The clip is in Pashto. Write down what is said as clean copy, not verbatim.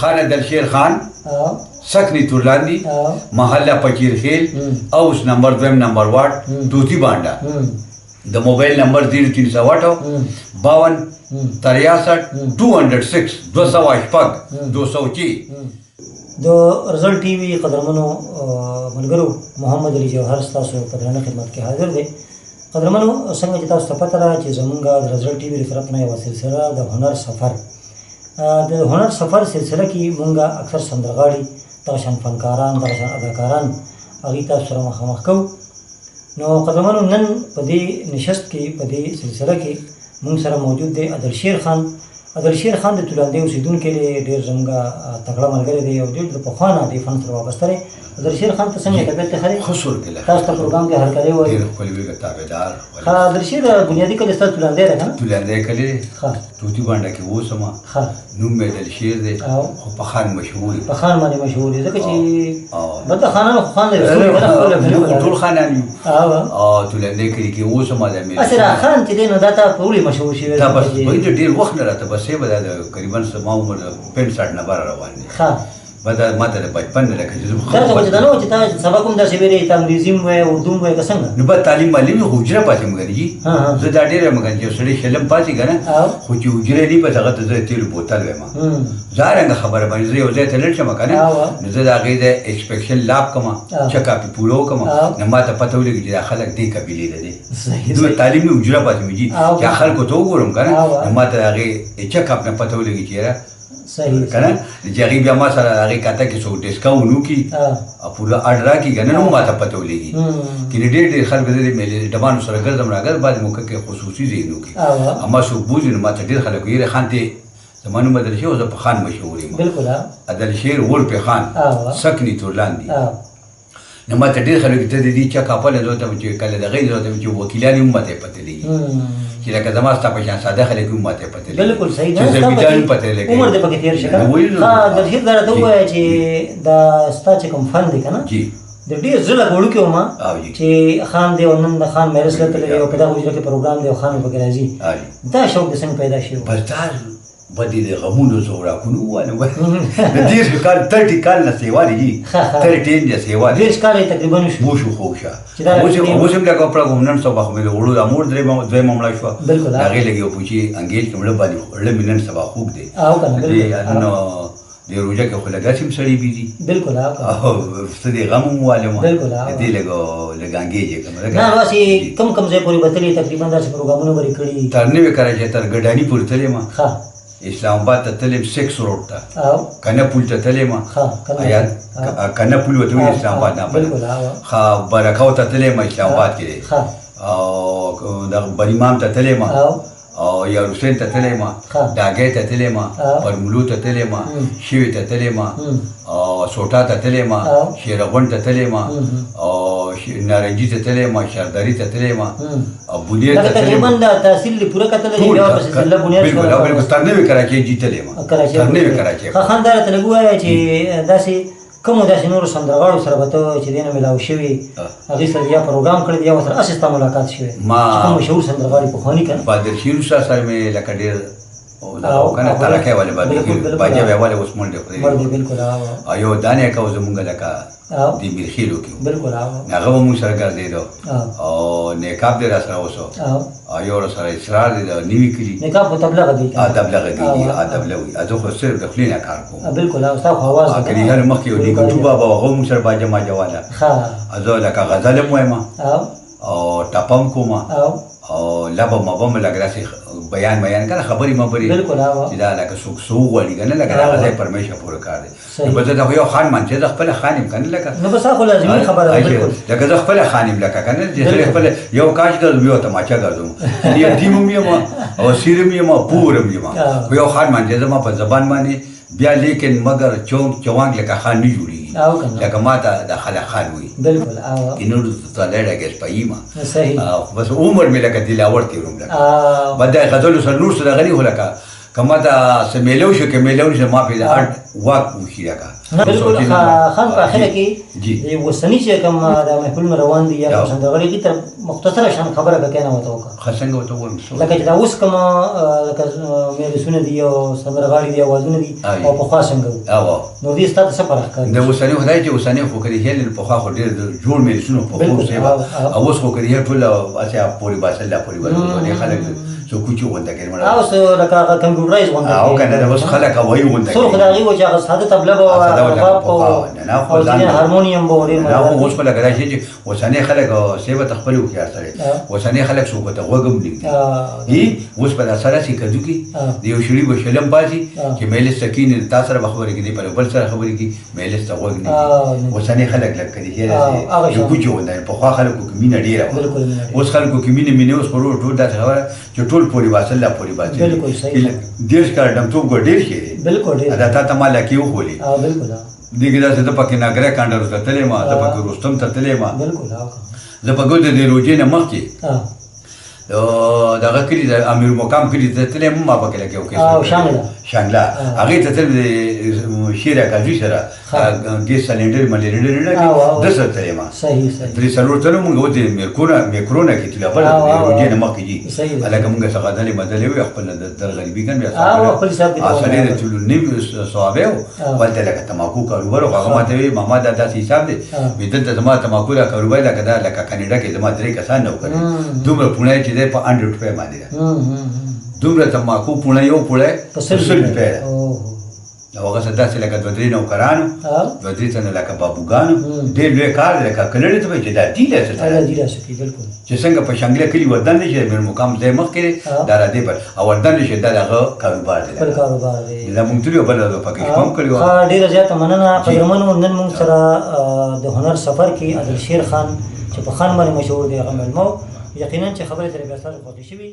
خان دلشیر خان سکنی تورلاندی محله پکیر خیل اوس نمبر 2 نمبر واټ دوتی بانډا د موبایل نمبر 0308 52 63 206 206 د رزلټ ټي وي قدرمنو ملګرو محمد علي جوهر ستاسو په درنه خدمت کې حاضر دی. قدرمنو څنګه چې تاسو ته پته ده چې زمونږ د رزلټ ټي وي له طرف نه یوه سلسله د هنر سفر د هنر سفر سلسله کې مونږ اکثر سندرغاړي دغه شان فنکاران دغه شان اداکاران هغوی تاسو سره مخامخ کوو. نو قدرمنو نن په دې نشست کې په دې سلسله کې مونږ سره موجود دی عدلشیر خان. عدلشیر خان د تولاندې اوسېدونکی دی، ډېر زموږ تکړه ملګری دی او ډېر د پخوا نه دې فن سره وابسته دی. عدلشیر خان ته څنګه طبیعت دی ښه دی؟ ښه صورت دی، تاسو ته پروګرام کې هرکلی وایي. ډېر ښکلی وي تابعدار. عدلشیر بنیادي کلي ستاسو تولاندی دی که نه؟ تولاندی کلي دی، توتي بانډه کې اوسم. نوم مې عدلشیر دی خو پخان مشهور دی. پخان باندې مشهور دی ځکه چې بده خانانو خو خان لري، ټول خانان یو. تولاندی کلي کې اوسم. اسرا خان چې دی نو دا تا په ولې مشهور شوی؟ دا بس وایي ډېر وخت نه راته بس یې به دا تقریبا زما عمر 65 نه بره روان دی. بدا ما ته د بچپن نه لکه چې دا څه دا نو چې تا سبق هم داسې ویلې ته انګریزي هم وایې اردو هم وایې که څنګه؟ نو به تعلیم معلم یې خو حجره پاتې مګر جي زه دا ډېره مګر چې سړی شلم پاتې که نه خو چې حجره دي بس هغه ته زه تیلو بوتل وایم ځارنګه خبره باندې زه یو ځای ته لاړ شم که نه نو زه د هغې د ایکسپیکشن لاب کومه چکاپ یې پوره وکړم نو ما ته پته ولګي چې دا خلک دې قبیلې ته دي. نو تعلیم مې حجره پاتې مې جي چې خلکو ته وګورم که نه نو ما ته د هغې چکاپ نه پته ولګي چې یاره کنه چې هغې بیا ما سره هغې کاته کې څوک ډسکاونټ وکړي او پوره اډ راکړي که نه نو ما ته پته ولګي کینې ډېر خلک د دې میلې ډبانو سره ګرځم راګرځم بعضې موقع کې خصوصي ځایونو کې اما څوک بوځي نو ما ته ډېر خلک وایي خان ته زما نوم عدلشیر او زه په خان مشهور یم. عدلشیر ولپې خان سکني تورلاندي. نو ما ته ډېر خلک ته د دې چا کاپله زه ته چې کله د هغې زه ته چې وکیلان هم ما ته پته لګي چې لکه زما ستا په شان ساده خلک هم ما ته پته لګي. بلکل صحیح چې زمیندار هم پته لګي عمر دې پکې تېر شي که نه. عدلشیر دا راته ووایه چې دا ستا چې کوم فن دی که نه د ډېر زړه لږ وړوکی وم چې خان دی او نن د خان میرس له تللی دی او په دغه حجره کې پروګرام دی او خان پکې راځي. دا شوق دې څنګه پیدا شوی؟ بس دا بدې د غمونو زوراکونو ووالم د 30 کال 30 کال نه سیوا دي 30 نه سیوا دي 30 کال تقریبا شو خوښه اوس هم لکه پروګرام نن سبا خو مې وړو د امور درې ممړه شو هغې لګي او پوچی انګیج کې مړه باندې وړه نن سبا خوب دی نو د روژه کې خو لږ سم سړی بيزي بالکل او څه دې غم هم والم دې لږ انګیج کوم نه واسي کم ځای پورې بتلې تقریبا داسې پروګرامونه بری کړي تر نه وکړای چې تر ګډانی پورې تلې ما اسلام آباد ته تلم 6 روډ ته کنه پول ته تلم کنه پول وته اسلام آباد نه بالکل ها برکاو ته تلم اسلام آباد کې او د بریمام ته تلم او یا حسین ته تلم داګه ته تلم پرملو ته تلم شیوی ته تلم او سوټا ته تلم شیرغون ته تلم او نارنجی ته تلم شارداری ته تلم او بنیر ته تلم تقریبا د تحصیل پوره کتل دی بیا پس سله بنیر بالکل بالکل ترنه کراچي جی تلم ترنه کراچي خان دار ته لګوي چې داسې کوم داسې نور سندرغاړو سره به ته چې دینه ملاو شوي هغې سره یا پروګرام کړی دی یا ورسره هسې ستا ملاقات شوی کوم مشهور سندرغاړي پخواني که نه بادرشیر شاه سره مې لکه ډېر کنه ترکۍ والے بادرشیر باجه والے اوس مړ دی بالکل او یو دانې کو زمونږ لکه د میرخیلو کې بالکل هغه به مونږ سره ګرځېدو او نقاب دی را سره اوسو او یو سره اسرار دی د نوي کلي نقاب خو تبلیغ دی تبلیغ دی تبلیغ وي زه خو صرف د خولې نه کار کوم بالکل او ستا خو اواز دی کلي هر مخکې یو نیکټو بابا هغه مونږ سره باجه ماجه واله زه لکه غزل هم وایم او ټپم کوم او لبه مبم لګ داسې بیان کنه خبرې مبرې بالکل چې دا لکه څوک څه وغواړي کنه لکه هغه ځای پرمیشه پوره کار دی نو زه د یو خان مان چې زه خپل خان یم کنه لکه نو بس خو لازمي خبره ده بالکل لکه زه خپل خان یم لکه کنه چې زه خپل یو کاج ګرځم یو تماچا ګرځم یو ټیم یم او سیرم یم پورم یم یو خان مان چې زما په زبان باندې بیا لیکن مگر چوانګ لکه خان نه جوړي لکه ما ته د خلک خان وي بالکل اینو ته لړګې پایما صحیح بس عمر مې لکه دلاور تیروم لکه بده غزل سره نور سره غني هلکه کما دا سمیلو شو که میلو شو ما پیدا اٹ واک وشی راکا بالکل خان په اخره کې جی وسنی چې کوم د محفل روان دي یا څنګه غړي کی تر مختصر شان خبره به کنه وته وکړه خسنګ وته ول لکه چې دا اوس کوم لکه مې رسونه دي او سندرغاړي دي اوازونه دي او په خوا څنګه او نو دې ستاسو څه فرق کوي د وسنی خدای چې وسنی خو کړي هل په خوا خو ډیر جوړ مې رسونه په خو سیوا او اوس خو کړي ټول اچھا پوری باسل پوری باندې خلک سو کوچو ونده کې مړه او سو لکه کمپیوټرایز ونده او کنه دا اوس خلک وایي ونده سو خدای و چې هغه ساده تبله او هارمونیم به ورین نه خو اوس په لګا شي چې وسنی خلک سیوا تخپل وکړي سره وسنی خلک سو کوته وګم دي اوس په اثر شي کدو کې دیو شړي به شلم پاتې چې مېل سکین تاسو سره خبرې کې په بل سره خبرې کې مېل ست وګ نه وسنی خلک لکه دي هر یو کوچو ونده په خوا خلکو کې مين ډیره اوس خلکو کې مين اوس پرو ټول دا خبره چې ټول پوری واسل پوری باندې بالکل صحیح دیش کار دم تو ګډیر شي بالکل ډیر دا تا مال کې و خولي بالکل دیګه دا څه د پکې ناګره کاندر ته تلې ما د پکې رستم ته تلې ما بالکل زه په ګوت د روجې نه مخکې دغه کلی د امیر مقام کلی ته تلې ما پکې لګیو کې شانګلا هغه ته تل شیره کاجو سره ګیس سلندر مليندر نه د څه تلې ما صحیح درې سلور ته موږ وته میکرونا کې تل بل روجې نه مخکې دي الګ موږ څنګه دلې مدلې وي خپل د غریبي کن بیا خپل حساب اصلي د ټول نیم صوابه ولته لکه تماکو کاروبار هغه ماته وي ماما دا داسې حساب دی بدل ته ما تماکو را کاروبار لکه دا لکه کاناډا کې زما درې کسان نو کړی دومره پونه چې په 100 روپے باندې دومره تماکو پونه یو پونه په 100 روپے او هغه څه داسې لکه دوه درې نوکرانو دوه درې تنه لکه بابوګانو ډېر لوی کار لکه کلړې ته وایي چې دا ډیله څه بالکل چې څنګه په شانګله کلي وردن دی چې میر مقام ځای مخکې دا را دی پر او وردن دی چې دا هغه کاروبار دی خپل کاروبار دی دا مونږ تلو بل د پاکستان هم کړو ها ډیره زیاته مننه قدرمنو نن مونږ سره د هنر سفر کې عادل شیر خان چې په خان باندې مشهور دی هغه ملمو یقینا چې خبره ترې بیا تاسو خوښ شي